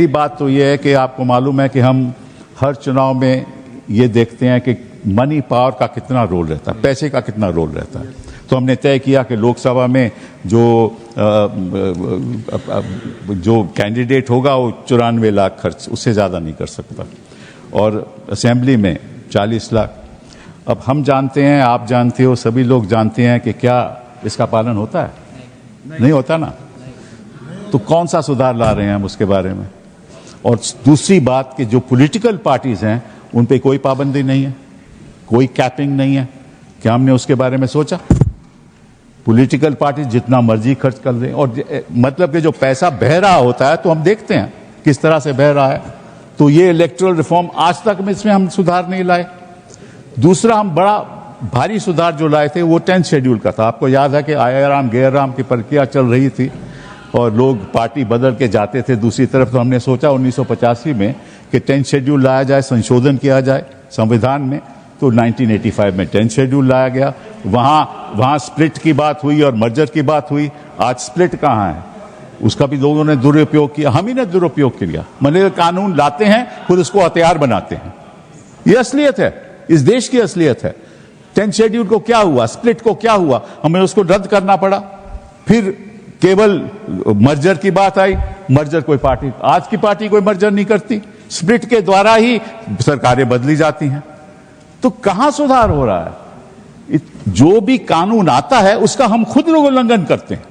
बात तो ये है कि आपको मालूम है कि हम हर चुनाव में ये देखते हैं कि मनी पावर का कितना रोल रहता है, पैसे का कितना रोल रहता है। तो हमने तय किया कि लोकसभा में जो कैंडिडेट होगा वो 94 लाख खर्च, उससे ज़्यादा नहीं कर सकता, और असेंबली में 40 लाख। अब हम जानते हैं, आप जानते हो, सभी लोग जानते हैं कि क्या इसका पालन होता है? नहीं होता ना। तो कौन सा सुधार ला रहे हैं हम उसके बारे में? और दूसरी बात कि जो पॉलिटिकल पार्टीज हैं उन पे कोई पाबंदी नहीं है, कोई कैपिंग नहीं है। क्या हमने उसके बारे में सोचा? पॉलिटिकल पार्टी जितना मर्जी खर्च कर दें, और मतलब कि जो पैसा बह रहा होता है तो हम देखते हैं किस तरह से बह रहा है। तो ये इलेक्टोरल रिफॉर्म आज तक में इसमें हम सुधार नहीं लाए। दूसरा, हम बड़ा भारी सुधार जो लाए थे वो 10th शेड्यूल का था। आपको याद है कि आया राम गैर राम की प्रक्रिया चल रही थी और लोग पार्टी बदल के जाते थे दूसरी तरफ। तो हमने सोचा 1985 में कि 10th शेड्यूल लाया जाए, संशोधन किया जाए संविधान में। तो 1985 में 10th शेड्यूल लाया गया। वहां स्प्लिट की बात हुई और मर्जर की बात हुई। आज स्प्लिट कहाँ है? उसका भी लोगों ने दुरुपयोग किया, हम ही ने दुरुपयोग किया। मतलब कानून लाते हैं फिर उसको हथियार बनाते हैं। ये असलियत है, इस देश की असलियत है। 10th शेड्यूल को क्या हुआ, स्प्लिट को क्या हुआ, हमें उसको रद्द करना पड़ा। फिर केवल मर्जर की बात आई। मर्जर कोई पार्टी, आज की पार्टी कोई मर्जर नहीं करती। स्प्लिट के द्वारा ही सरकारें बदली जाती हैं। तो कहां सुधार हो रहा है? जो भी कानून आता है उसका हम खुद लोग उल्लंघन करते हैं।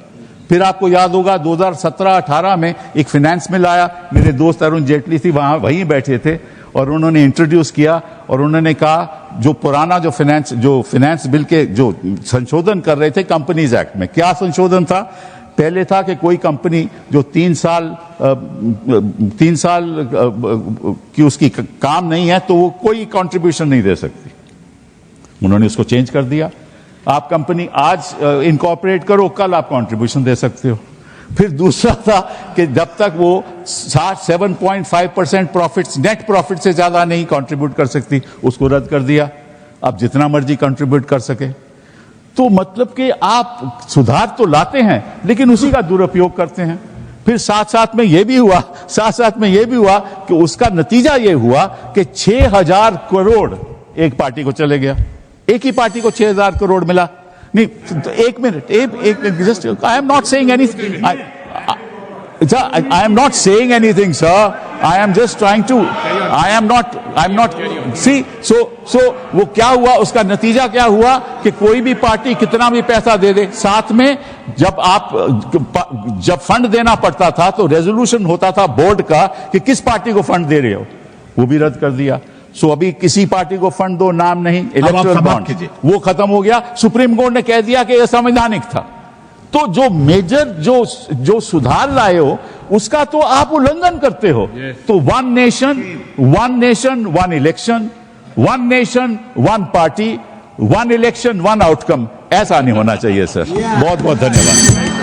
फिर आपको याद होगा 2017-18 में एक फाइनेंस बिल आया। मेरे दोस्त अरुण जेटली थी, वहीं बैठे थे, और उन्होंने इंट्रोड्यूस किया और उन्होंने कहा जो पुराना जो फाइनेंस बिल के जो संशोधन कर रहे थे कंपनीज एक्ट में, क्या संशोधन था? पहले था कि कोई कंपनी जो 3 साल की उसकी काम नहीं है तो वो कोई कंट्रीब्यूशन नहीं दे सकती। उन्होंने उसको चेंज कर दिया। आप कंपनी आज इनकॉर्पोरेट करो, कल आप कंट्रीब्यूशन दे सकते हो। फिर दूसरा था कि जब तक वो 7.5% प्रॉफिट्स, नेट प्रॉफिट से ज्यादा नहीं कंट्रीब्यूट कर सकती, उसको रद्द कर दिया। अब जितना मर्जी कंट्रीब्यूट कर सके। तो मतलब कि आप सुधार तो लाते हैं लेकिन उसी का दुरुपयोग करते हैं। फिर साथ साथ में यह भी हुआ कि उसका नतीजा यह हुआ कि 6,000 करोड़ एक पार्टी को चले गया। एक ही पार्टी को 6,000 करोड़ मिला। नहीं, तो एक minute, just I am not saying anything, I am not saying anything, sir. I am just trying to. I am not. See, so वो क्या हुआ? उसका नतीजा क्या हुआ कि कोई भी पार्टी कितना भी पैसा दे दे, साथ में जब फंड देना पड़ता था तो रेजोल्यूशन होता था बोर्ड का कि किस पार्टी को फंड दे रहे हो, वो भी रद्द कर दिया। सो अभी किसी पार्टी को फंड दो, नाम नहीं, इलेक्टोरल बॉन्ड, वो खत्म हो गया। सुप्रीम कोर्ट ने कह दिया कि यह संवैधानिक था। तो जो मेजर जो सुधार लाए हो उसका तो आप उल्लंघन करते हो। तो one nation one election, one nation one party, one election one outcome, ऐसा नहीं होना चाहिए सर। बहुत बहुत धन्यवाद।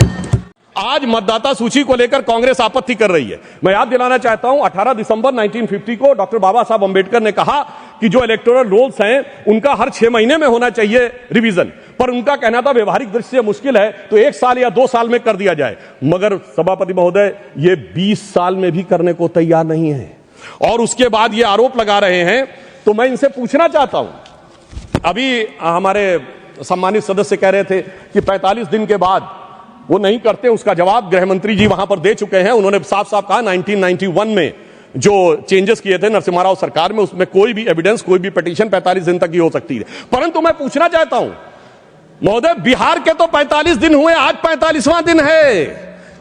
आज मतदाता सूची को लेकर कांग्रेस आपत्ति कर रही है। मैं याद दिलाना चाहता हूं 18 दिसंबर 1950 को डॉक्टर बाबा साहब अंबेडकर ने कहा कि जो इलेक्टोरल रोल्स हैं उनका हर 6 महीने में होना चाहिए रिवीजन, पर उनका कहना था व्यवहारिक दृष्टि से मुश्किल है तो 1 साल या 2 साल में कर दिया जाए। मगर सभापति महोदय ये 20 साल में भी करने को तैयार नहीं है और उसके बाद ये आरोप लगा रहे हैं। तो मैं इनसे पूछना चाहता हूं, अभी हमारे सम्मानित सदस्य कह रहे थे कि 45 दिन के बाद वो नहीं करते, उसका जवाब गृह मंत्री जी वहां पर दे चुके हैं। उन्होंने साफ साफ कहा 1991 में जो चेंजेस किए थे नरसिम्हा राव सरकार में, उसमें कोई भी एविडेंस, कोई भी पिटीशन 45 दिन तक ही हो सकती है। परंतु मैं पूछना चाहता हूं महोदय, बिहार के तो 45 दिन हुए, आज 45वां दिन है,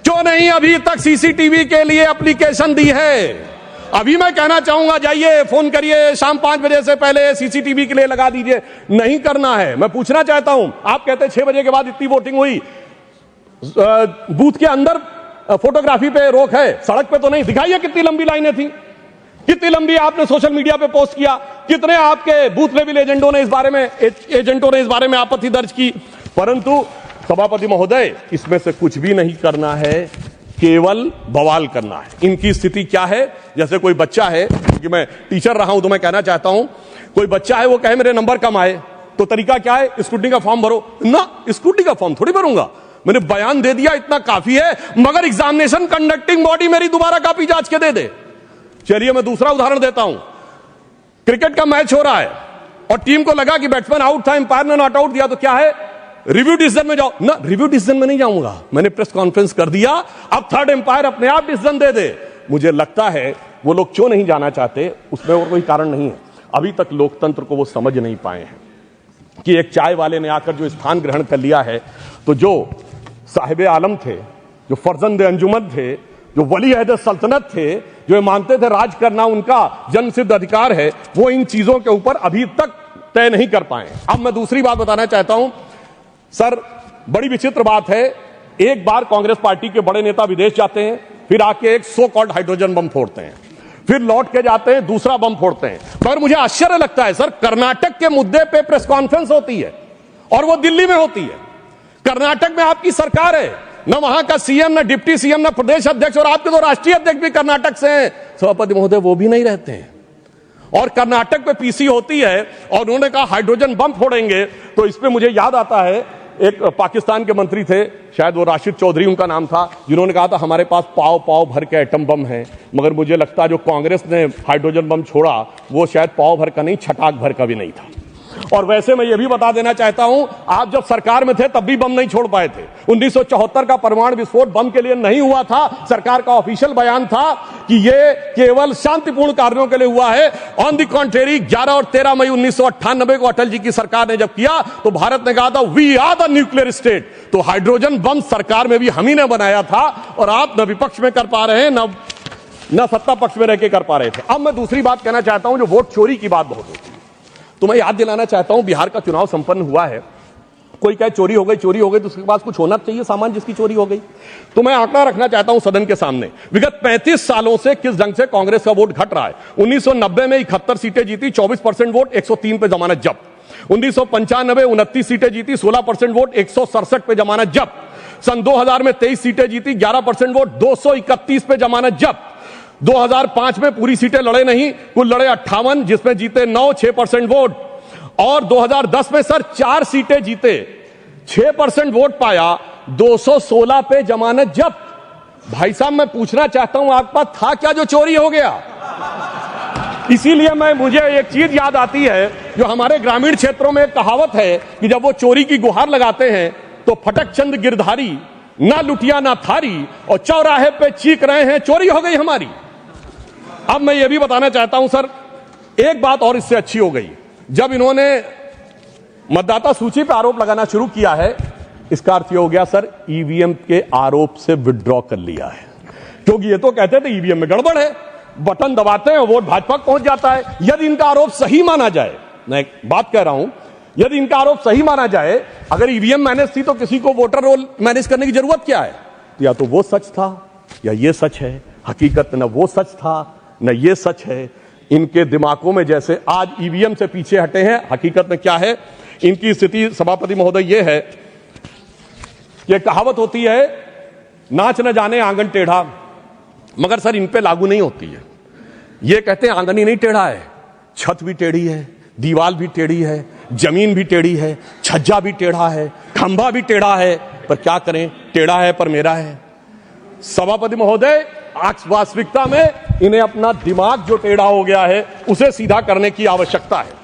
क्यों नहीं अभी तक सीसीटीवी के लिए एप्लीकेशन दी है? अभी मैं कहना चाहूंगा जाइए फोन करिए, शाम 5 बजे से पहले सीसीटीवी के लिए लगा दीजिए। नहीं करना है। मैं पूछना चाहता हूं, आप कहते हैं 6 बजे के बाद इतनी वोटिंग हुई, बूथ के अंदर फोटोग्राफी पे रोक है, सड़क पे तो नहीं। दिखाइए कितनी लंबी लाइनें थी, कितनी लंबी आपने सोशल मीडिया पे पोस्ट किया, कितने आपके बूथ लेवल एजेंटों ने इस बारे में आपत्ति दर्ज की। परंतु सभापति महोदय इसमें से कुछ भी नहीं करना है, केवल बवाल करना है। इनकी स्थिति क्या है? जैसे कोई बच्चा है, क्योंकि मैं टीचर रहा हूं तो मैं कहना चाहता हूं, कोई बच्चा है वो कहे मेरे नंबर कम आए, तो तरीका क्या है? स्कूटी का फॉर्म भरो ना। स्कूटी का फॉर्म थोड़ी भरूंगा, मैंने बयान दे दिया, इतना काफी है, मगर एग्जामिनेशन कंडक्टिंग बॉडी मेरी दोबारा कॉपी जांच के दे दे। चलिए मैं दूसरा उदाहरण देता हूं। क्रिकेट का मैच हो रहा है और टीम को लगा कि बैट्समैन आउट था, अंपायर ने नॉट आउट दिया, तो क्या है, रिव्यू डिसीजन में जाओ ना। रिव्यू डिसीजन में नहीं जाऊंगा, मैंने प्रेस कॉन्फ्रेंस कर दिया, अब थर्ड अंपायर अपने आप डिसीजन दे दे। मुझे लगता है वो लोग क्यों नहीं जाना चाहते, उसमें और कोई कारण नहीं है। अभी तक लोकतंत्र को वो समझ नहीं पाए हैं कि एक चाय वाले ने आकर जो स्थान ग्रहण कर लिया है, तो जो साहिब आलम थे, जो फर्जंद अंजुमन थे, जो वली अहद सल्तनत थे, जो मानते थे राज करना उनका जन्मसिद्ध अधिकार है, वो इन चीजों के ऊपर अभी तक तय नहीं कर पाए। अब मैं दूसरी बात बताना चाहता हूं सर, बड़ी विचित्र बात है, एक बार कांग्रेस पार्टी के बड़े नेता विदेश जाते हैं, फिर आके एक सो कॉल्ड हाइड्रोजन बम फोड़ते हैं, फिर लौट के जाते हैं दूसरा बम फोड़ते हैं। पर मुझे आश्चर्य लगता है सर, कर्नाटक के मुद्दे पे प्रेस कॉन्फ्रेंस होती है और वो दिल्ली में होती है। कर्नाटक में आपकी सरकार है, न वहां का सीएम, न डिप्टी सीएम, न प्रदेश अध्यक्ष, और आपके तो राष्ट्रीय अध्यक्ष भी कर्नाटक से हैं, सभापति महोदय, वो भी नहीं रहते हैं। और कर्नाटक में पीसी होती है और उन्होंने कहा हाइड्रोजन बम फोड़ेंगे, तो इस पे मुझे याद आता है एक पाकिस्तान के मंत्री थे, शायद वो राशिद चौधरी उनका नाम था, जिन्होंने कहा था हमारे पास पाव पाव भर के एटम बम है। मगर मुझे लगता है जो कांग्रेस ने हाइड्रोजन बम छोड़ा वो शायद पाव भर का नहीं, छटाक भर का भी नहीं था। और वैसे मैं ये भी बता देना चाहता हूं, आप जब सरकार में थे तब भी बम नहीं छोड़ पाए थे। 1974 का परमाणु विस्फोट बम के लिए नहीं हुआ था, सरकार का ऑफिशियल बयान था कि ये केवल शांतिपूर्ण कार्यों के लिए हुआ है। ऑन द कॉन्ट्रेरी 11 और 13 मई 1998 को अटल जी की सरकार ने जब किया तो भारत ने कहा था we are the nuclear state. तो हाइड्रोजन बम सरकार में भी हम ही ने बनाया था, और आप न विपक्ष में कर पा रहे हैं न सत्ता पक्ष में रह के कर पा रहे थे। अब मैं दूसरी बात कहना चाहता हूं, जो वोट चोरी की बात बहुत होती है, तो मैं याद दिलाना चाहता हूं, बिहार का चुनाव संपन्न हुआ है, कोई कहे चोरी हो गई तो उसके पास कुछ होना चाहिए सामान जिसकी चोरी हो गई। तो मैं आंकड़ा रखना चाहता हूं सदन के सामने, विगत 35 सालों से किस ढंग से कांग्रेस का वोट घट रहा है। 1990 में 71 सीटें जीती, 24% वोट, 103 पे जमानत जब्त। 1995 29 सीटें जीती, 16% वोट, 167 पे जमानत जब्त। सन 2000 में 23 सीटें जीती, 11% वोट, 231 पे जमानत जब्त। 2005 में पूरी सीटें लड़े नहीं, कुल लड़े 58, जिसमें जीते 9, 6% वोट। और 2010 में सर 4 सीटें जीते, 6% वोट पाया, 216 पे जमानत जब्त। भाई साहब मैं पूछना चाहता हूं, आपके पास था क्या जो चोरी हो गया? इसीलिए मुझे एक चीज याद आती है, जो हमारे ग्रामीण क्षेत्रों में एक कहावत है कि जब वो चोरी की गुहार लगाते हैं तो फटक चंद गिरधारी, ना लुटिया ना थारी, और चौराहे पे चीख रहे हैं चोरी हो गई हमारी। अब मैं ये भी बताना चाहता हूं सर, एक बात और इससे अच्छी हो गई, जब इन्होंने मतदाता सूची पर आरोप लगाना शुरू किया है, इसका अर्थ ये हो गया सर ईवीएम के आरोप से विड्रॉ कर लिया है। क्योंकि ये तो कहते थे ईवीएम में गड़बड़ है, बटन दबाते हैं वोट भाजपा को पहुंच जाता है। यदि इनका आरोप सही माना जाए, मैं एक बात कह रहा हूं, यदि इनका आरोप सही माना जाए, अगर ईवीएम मैनेज थी तो किसी को वोटर रोल मैनेज करने की जरूरत क्या है? या तो वो सच था या ये सच है। हकीकत न वो सच था न ये सच है। इनके दिमागों में जैसे आज ईवीएम से पीछे हटे हैं, हकीकत में क्या है इनकी स्थिति सभापति महोदय ये है कि कहावत होती है नाच न जाने आंगन टेढ़ा, मगर सर इन पे लागू नहीं होती है। ये कहते हैं आंगन ही नहीं टेढ़ा है, छत भी टेढ़ी है, दीवार भी टेढ़ी है, जमीन भी टेढ़ी है, छज्जा भी टेढ़ा है, खंभा भी टेढ़ा है, पर क्या करें, टेढ़ा है पर मेरा है। सभापति महोदय वास्तविकता में इन्हें अपना दिमाग जो टेढ़ा हो गया है उसे सीधा करने की आवश्यकता है।